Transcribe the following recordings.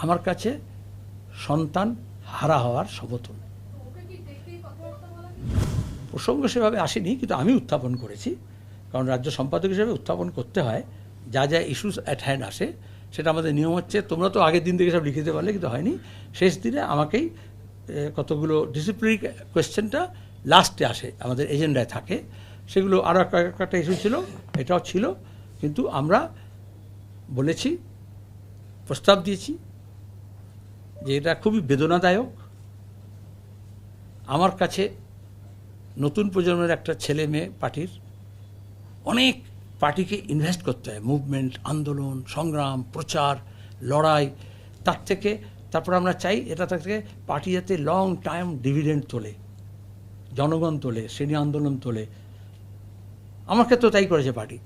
আমার কাছে সন্তান হারা হওয়ার সমতুল। প্রসঙ্গ সেভাবে আসেনি, কিন্তু আমি উত্থাপন করেছি, কারণ রাজ্য সম্পাদক হিসেবে উত্থাপন করতে হয়। যা যা ইস্যুস অ্যাট হ্যান্ড আসে সেটা আমাদের নিয়ম হচ্ছে, তোমরা তো আগের দিন থেকে সব লিখে দিতে পারলে, কিন্তু হয়নি। শেষ দিনে আমাকেই কতগুলো ডিসিপ্লিনারি কোয়েশ্চেনটা লাস্টে আসে, আমাদের এজেন্ডায় থাকে। সেগুলো আরও একটা ইস্যু ছিল, এটাও ছিল, কিন্তু আমরা বলেছি, প্রস্তাব দিয়েছি যে এটা খুবই বেদনাদায়ক। আমার কাছে নতুন প্রজন্মের একটা ছেলে মেয়ে পার্টির, অনেক পার্টিকে ইনভেস্ট করতে হয়, মুভমেন্ট, আন্দোলন, সংগ্রাম, প্রচার, লড়াই। তার থেকে তারপর আমরা চাই এটা থেকে পার্টি যাতে লং টাইম ডিভিডেন্ড তোলে, জনগণ তোলে, শ্রেণী আন্দোলন তোলে। আমার ক্ষেত্রেও তাই করেছে পার্টি,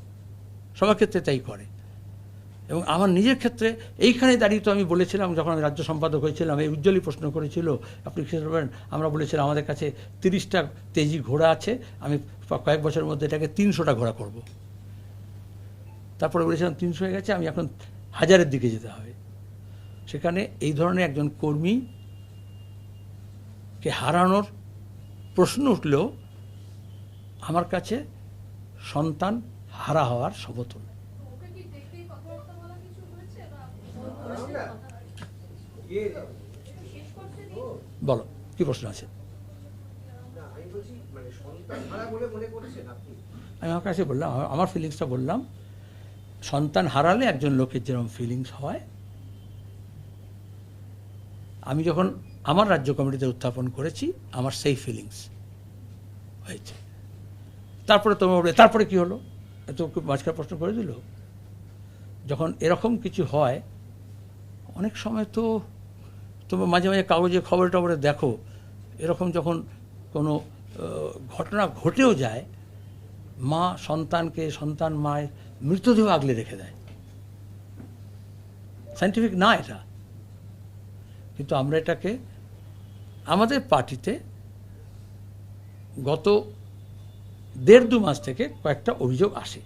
সবার ক্ষেত্রে তাই করে। এবং আমার নিজের ক্ষেত্রে এইখানে দাঁড়িয়ে তো আমি বলেছিলাম, যখন আমি রাজ্য সম্পাদক হয়েছিলাম, এই উজ্জ্বলই প্রশ্ন করেছিল, আপনি কি বলেন, আমরা বলেছিলাম আমাদের কাছে 30টা তেজি ঘোড়া আছে, আমি কয়েক বছরের মধ্যে এটাকে 300টা ঘোড়া করব। তারপরে বলেছিলাম 300 হয়ে গেছে, আমি এখন 1000-এর দিকে যেতে হবে। সেখানে এই ধরনের একজন কর্মীকে হারানোর প্রশ্ন উঠলেও আমার কাছে সন্তান হারা হওয়ার সমতুল। বলো, কি প্রশ্ন আছে? আমি আমার কাছে বললাম, আমার ফিলিংসটা বললাম। সন্তান হারালে একজন লোকের যেরকম ফিলিংস হয়, আমি যখন আমার রাজ্য কমিটিতে উত্থাপন করেছি, আমার সেই ফিলিংস হয়েছে। তারপরে তোমরা বলবে তারপরে কি হলো, এত মাঝখানে প্রশ্ন করে দিল। যখন এরকম কিছু হয়, অনেক সময় তো তোমরা মাঝে মাঝে কাগজে খবরে টবরে দেখো, এরকম যখন কোনো ঘটনা ঘটেও যায়, মা সন্তানকে, সন্তান মায়ের মৃতদেহ আগলে রেখে দেয়। সায়েন্টিফিক না এটা, কিন্তু আমরা এটাকে আমাদের পার্টিতে গত 1.5-2 মাস থেকে কয়েকটা অভিযোগ আসে।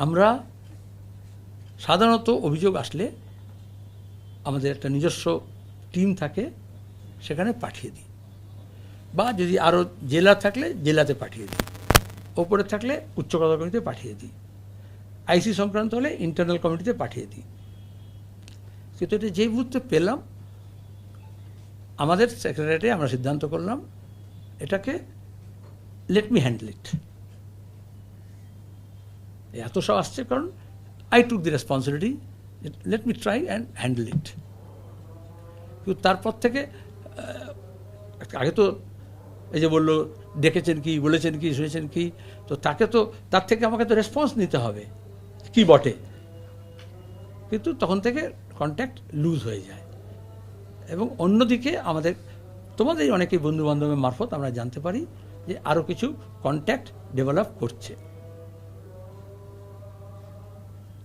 আমরা সাধারণত অভিযোগ আসলে আমাদের একটা নিজস্ব টিম থাকে, সেখানে পাঠিয়ে দিই, বা যদি আরও জেলা থাকলে জেলাতে পাঠিয়ে দিই, ওপরে থাকলে উচ্চ পদাধিকার কমিটিতে পাঠিয়ে দিই, আইসি সংক্রান্ত হলে ইন্টারনাল কমিটিতে পাঠিয়ে দিই। কিন্তু এটা যেই মুহূর্তে পেলাম, আমাদের সেক্রেটারিয়েটে আমরা সিদ্ধান্ত করলাম এটাকে লেট মি হ্যান্ডেল ইট। এত সব আসছে কারণ I took the responsibility, let me try and handle ইট। কিন্তু তারপর থেকে আগে তো এই যে বললো ডেকেছেন কি, বলেছেন কি, শুনেছেন কি, তো তাকে তো তার থেকে আমাকে তো রেসপন্স নিতে হবে কি বটে। কিন্তু তখন থেকে কন্ট্যাক্ট লুজ হয়ে যায়। এবং অন্যদিকে আমাদের তোমাদের অনেকেই বন্ধুবান্ধবের মারফত আমরা জানতে পারি যে আরও কিছু কন্ট্যাক্ট ডেভেলপ করছে।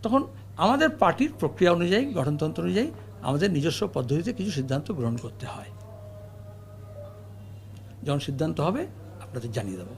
তখন আমাদের পার্টির প্রক্রিয়া অনুযায়ী, গঠনতন্ত্র অনুযায়ী আমাদের নিজস্ব পদ্ধতিতে কিছু সিদ্ধান্ত গ্রহণ করতে হয়। যখন সিদ্ধান্ত হবে আপনাদের জানিয়ে দেবো।